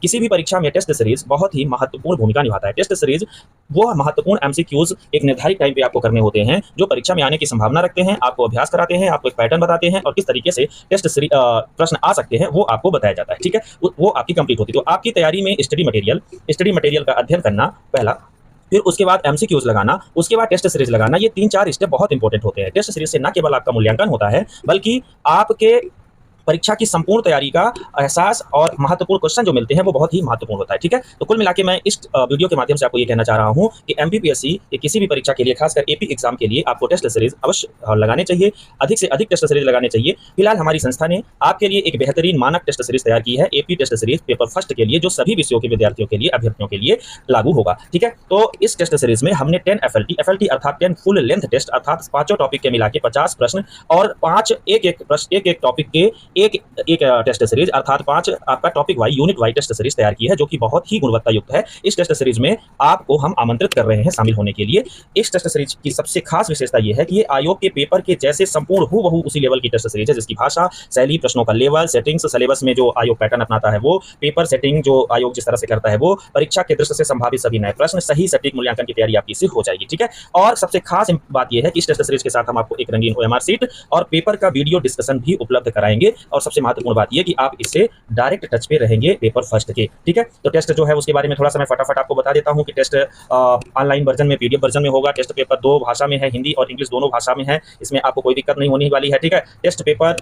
किसी भी परीक्षा में टेस्ट सीरीज बहुत ही महत्वपूर्ण भूमिका निभाता है। टेस्ट सीरीज वो महत्वपूर्ण एमसीक्यूज एक निर्धारित टाइम पे आपको करने होते हैं जो परीक्षा में आने की संभावना रखते हैं, आपको अभ्यास कराते हैं, आपको एक पैटर्न बताते हैं और किस तरीके से टेस्ट सीरीज प्रश्न आ सकते हैं वो आपको बताया जाता है। ठीक है, वो आपकी कंप्लीट होती है। तो आपकी तैयारी में स्टडी मटेरियल का अध्ययन करना पहला, फिर उसके बाद एमसीक्यूज लगाना, उसके बाद टेस्ट सीरीज लगाना, ये 3-4 स्टेप बहुत इंपॉर्टेंट होते हैं। टेस्ट सीरीज से न केवल आपका मूल्यांकन होता है बल्कि आपके परीक्षा की संपूर्ण तैयारी का एहसास और महत्वपूर्ण क्वेश्चन जो मिलते हैं वो बहुत ही महत्वपूर्ण होता है। ठीक है, तो कुल मिला के मैं इस वीडियो के माध्यम से आपको ये कहना चाह रहा हूं कि एमपीपीएससी के किसी भी परीक्षा के लिए, खासकर एपी एग्जाम के लिए, आपको टेस्ट सीरीज अवश्य लगाने चाहिए, अधिक से अधिक टेस्ट सीरीज लगाने चाहिए। फिलहाल हमारी संस्था ने आपके लिए एक बेहतरीन मानक टेस्ट सीरीज तैयार की है, AP test series paper first के लिए, जो सभी विषयों के विद्यार्थियों के लिए, अभ्यर्थियों के लिए लागू होगा। ठीक है, तो इस टेस्ट सीरीज में हमने 10 एफएलटी अर्थात 10 फुल लेंथ टेस्ट अर्थात पांचों टॉपिक के मिला के 50 प्रश्न और 5 एक टॉपिक के एक टेस्ट सीरीज अर्थात 5 आपका topic wise unit wise test series तैयार की है, जो कि बहुत ही गुणवत्ता युक्त है। इस टेस्ट सीरीज में आपको हम आमंत्रित कर रहे हैं शामिल होने के लिए। इस टेस्ट सीरीज की सबसे खास विशेषता यह है कि ये आयोग के पेपर के जैसे संपूर्ण हूबहू उसी लेवल की टेस्ट सीरीज है, जिसकी भाषा, शैली, प्रश्नों का लेवल, सेटिंग्स, सिलेबस में जो आयोग पैटर्न अपनाता है वो, पेपर सेटिंग जो आयोग जिस तरह से करता है वो, परीक्षा के दृष्टि से संभावित सभी नए प्रश्न, सही सटीक मूल्यांकन की तैयारी आपकी इससे हो जाएगी। ठीक है, और सबसे खास बात यह है कि इस टेस्ट सीरीज के साथ हम आपको एक रंगीन ओएमआर सीट और पेपर का वीडियो डिस्कशन भी उपलब्ध कराएंगे। और सबसे महत्वपूर्ण बात यह कि आप इससे डायरेक्ट टच पे रहेंगे पेपर फर्स्ट के। ठीक है, तो टेस्ट जो है उसके बारे में थोड़ा सा मैं फटाफट आपको बता देता हूं कि टेस्ट ऑनलाइन वर्जन में, पीडीएफ वर्जन में होगा। टेस्ट पेपर 2 भाषा में है, हिंदी और इंग्लिश दोनों भाषा में है, इसमें आपको कोई दिक्कत नहीं होने वाली है। ठीक है, टेस्ट पेपर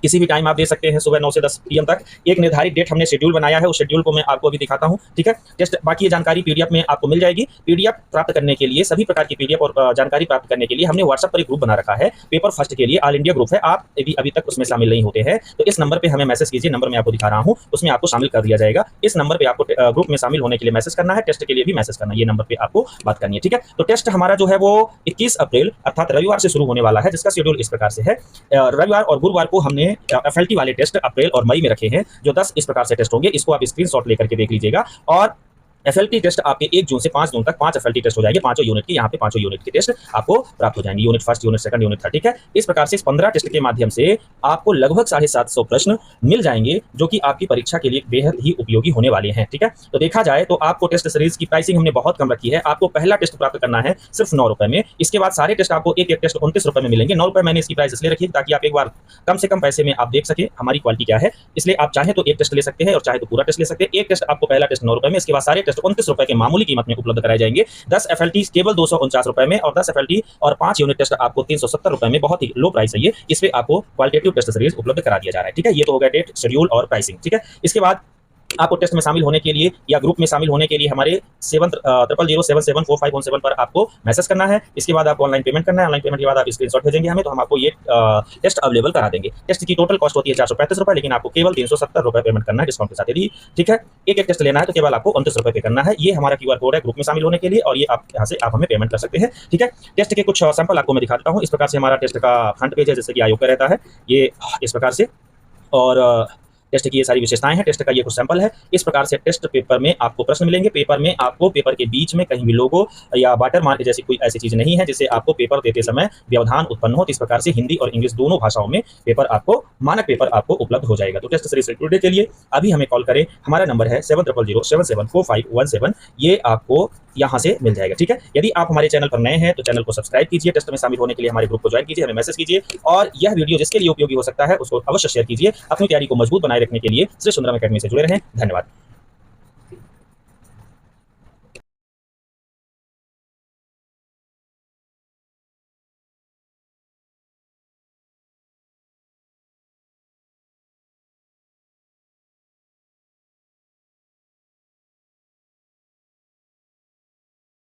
किसी भी टाइम आप दे सकते हैं, सुबह 9 से 10 पीएम तक। एक निर्धारित डेट हमने शेड्यूल बनाया है, उस शेड्यूल को मैं आपको अभी दिखाता हूं। ठीक है, टेस्ट बाकी ये जानकारी पीडीएफ में आपको मिल जाएगी। पीडीएफ प्राप्त करने के लिए, सभी प्रकार की पीडीएफ और जानकारी प्राप्त करने के लिए हमने व्हाट्सएप पर एक ग्रुप बना रखा है, पेपर फर्स्ट के लिए ऑल इंडिया ग्रुप है। आप अभी तक उसमें शामिल नहीं होते हैं तो इस नंबर पर हमें मैसेज कीजिए, नंबर मैं आपको दिखा रहा हूँ, उसमें आपको शामिल कर दिया जाएगा। इस नंबर पर आपको ग्रुप में शामिल होने के लिए मैसेज करना है, टेस्ट के लिए भी मैसेज करना है, ये नंबर पर आपको बात करनी है। ठीक है, तो टेस्ट हमारा जो है वो 21 अप्रैल अर्थात रविवार से शुरू होने वाला है, जिसका शेड्यूल इस प्रकार से है। रविवार और गुरुवार को हमने एफएलटी वाले टेस्ट अप्रैल और मई में रखे हैं, जो 10 इस प्रकार से टेस्ट होंगे। इसको आप स्क्रीनशॉट लेकर के देख लीजिएगा। और एफएलटी टेस्ट आपके 1 जून से 5 जून तक 5 एफएलटी टेस्ट हो जाएंगे, पांचों यूनिट की। यहाँ पे पांचों यूनिट के टेस्ट आपको प्राप्त हो जाएंगे, unit first, unit second, unit third. ठीक है, इस प्रकार से इस 15 टेस्ट के माध्यम से आपको लगभग 750 प्रश्न मिल जाएंगे, जो कि आपकी परीक्षा के लिए बेहद ही उपयोगी होने वाले हैं। ठीक है, तो देखा जाए तो आपको टेस्ट सीरीज की प्राइसिंग हमने बहुत कम रखी है। आपको पहला टेस्ट प्राप्त करना है सिर्फ 9 रुपए में। इसके बाद सारे टेस्ट आपको एक टेस्ट 29 रुपए में मिलेंगे। 9 रुपए मैंने इसकी प्राइस इसलिए रखी ताकि आप एक बार कम से कम पैसे में आप देख सके हमारी क्वालिटी क्या है। इसलिए आप चाहे तो एक टेस्ट ले सकते हैं और चाहे तो पूरा टेस्ट ले सकते हैं। एक टेस्ट आपको, पहला टेस्ट 9 रुपए में, इसके बाद सारे टेस्ट 29 रुपए के मामूली कीमत में उपलब्ध कराए जाएंगे। 10 एफएलटी केवल 249 रुपए में और 10 एफएलटी और 5 यूनिट टेस्ट आपको 370 रुपए में, बहुत ही लो प्राइस है ये। इस पे आपको क्वालिटेटिव टेस्ट सीरीज उपलब्ध करा दिया जा रहा है। ठीक है, ये तो हो गया डेट, शेड्यूल और प्राइसिंग। ठीक है, इसके बाद आपको टेस्ट में शामिल होने के लिए या ग्रुप में शामिल होने के लिए हमारे 7007745117 पर आपको मैसेज करना है। इसके बाद आपको ऑनलाइन पेमेंट करना है। ऑनलाइन पेमेंट के बाद आप स्क्रीनशॉट भेजेंगे हमें, तो हम आपको ये टेस्ट अवेलेबल करा देंगे। टेस्ट की टोटल कॉस्ट होती है 435 रुपए, लेकिन आपको केवल 370 रुपए पेमेंट करना है डिस्काउंट के साथ। यदि ठीक है, एक टेस्ट लेना है तो केवल आपको 29 रुपए पे करना है। ये हमारा क्यूआर कोड है ग्रुप में शामिल होने के लिए, और ये आप यहाँ से आप हमें पेमेंट कर सकते हैं। ठीक है, टेस्ट के कुछ सैंपल आपको मैं दिखा देता हूँ। इस प्रकार से हमारा टेस्ट का फ्रंट पेज है, जैसे कि आयोग का रहता है, ये इस प्रकार से। और टेस्ट की ये सारी विशेषताएं हैं। टेस्ट का ये कुछ सैंपल है। इस प्रकार से टेस्ट पेपर में आपको प्रश्न मिलेंगे। पेपर में आपको, पेपर के बीच में कहीं भी लोगो या वाटर मार्क जैसी कोई ऐसी चीज नहीं है जिससे आपको पेपर देते समय व्यवधान उत्पन्न हो। तो इस प्रकार से हिंदी और इंग्लिश दोनों भाषाओं में पेपर आपको, मानक पेपर आपको उपलब्ध हो जाएगा। तो टेस्ट सीरीज रिक्रूटमेंट के लिए अभी हमें कॉल करें, हमारा नंबर है 7000774517। ये आपको यहाँ से मिल जाएगा। ठीक है, यदि आप हमारे चैनल पर नए हैं तो चैनल को सब्सक्राइब कीजिए, टेस्ट में शामिल होने के लिए हमारे ग्रुप को ज्वाइन कीजिए, हमें मैसेज कीजिए, और यह वीडियो जिसके लिए उपयोगी हो सकता है उसको अवश्य शेयर कीजिए। अपनी तैयारी को मजबूत बनाए रखने के लिए श्री सुंदरम एकेडमी से जुड़े रहें। धन्यवाद।